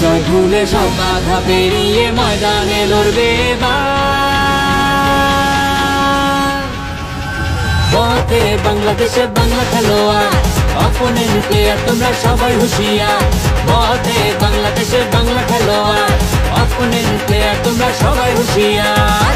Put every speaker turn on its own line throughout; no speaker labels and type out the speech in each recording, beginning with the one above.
পরাজয় ভুলে সব বাধা পেরিয়ে ময়দানে লড়বে এবার। পথে বাংলাদেশে বাংলা খেলোয়াড়, অপোনেন্ট প্লেয়ার তোমরা সবাই হুঁশিয়ার। পথে বাংলাদেশে বাংলা খেলোয়াড়, অপোনেন্ট প্লেয়ার তোমরা সবাই হুঁশিয়ার।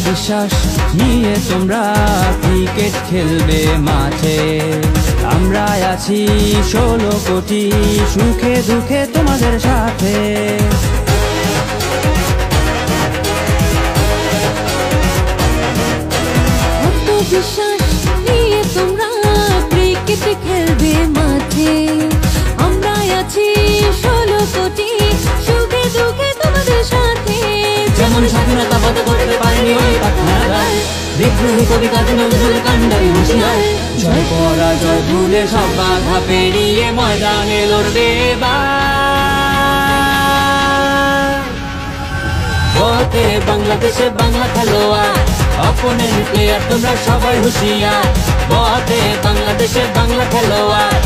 বিশ্বাস নিয়ে তোমরা ক্রিকেট খেলবে মাঠে, আমরা আছি 16 কোটি সুখে দুঃখে তোমাদের সাথে।
বিশ্বাস নিয়ে তোমরা ক্রিকেট খেলবে মাঠে, আমরা আছি 16 কোটি সুখে দুঃখে তোমাদের সাথে।
যেমন স্বাধীনতা বন্ধ করতে পারেনি ওই পাঠারা, বিদ্রোহী কবি কাজী নজরুল কান্ডারি হুঁশিয়ার। জয় পরাজয় ভুলে সব বাধা পেরিয়ে ময়দানে লড়বে এবার। পথে বাংলাদেশে বাংলা খেলোয়াড়, অপোনেন্ট প্লেয়ার তোমরা সবাই হুঁশিয়ার। পথে বাংলাদেশে বাংলা খেলোয়াড়,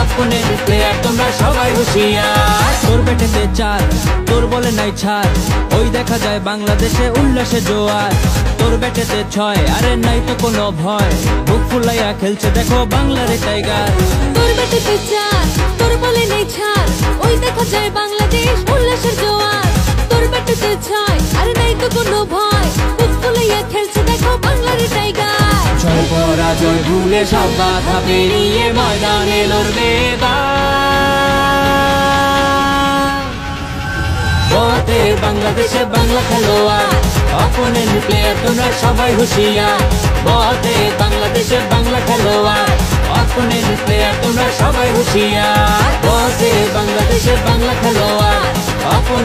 অপোনেন্ট প্লেয়ার তোমরা সবাই হুঁশিয়ার।
তোর ব্যাটেতে 4, তোর বলে নাই ছাড়, ওই দেখা যায় বাংলাদেশে উল্লাসে জোয়ার। তোর ব্যাটেতে 6, আরে নাই তো কোনো ভয়, বুক ফুলাইয়া খেলছে দেখো বাংলার টাইগার।
তোর ব্যাটেতে 4, তোর বলে নাই ছাড়, ওই দেখা যায় বাংলাদেশ উল্লাসের জোয়ার। তোর ব্যাটেতে 6, আরে নাই তো কোনো ভয়, বুক ফুলাইয়া খেলছে দেখো বাংলার টাইগার।
জয় পরাজয় ভুলে সব বাধা পেরিয়ে ময়দানে লড়বে এবার। পথে বাংলাদেশে বাংলা খেলোয়াড়, অপোনেন্ট প্লেয়ার তোমরা সবাই হুঁশিয়ার। পথে বাংলাদেশে বাংলা খেলোয়াড়, অপোনেন্ট প্লেয়ার তোমরা সবাই হুঁশিয়ার। পথে বাংলাদেশে বাংলা খেলোয়াড়, অপোনেন্ট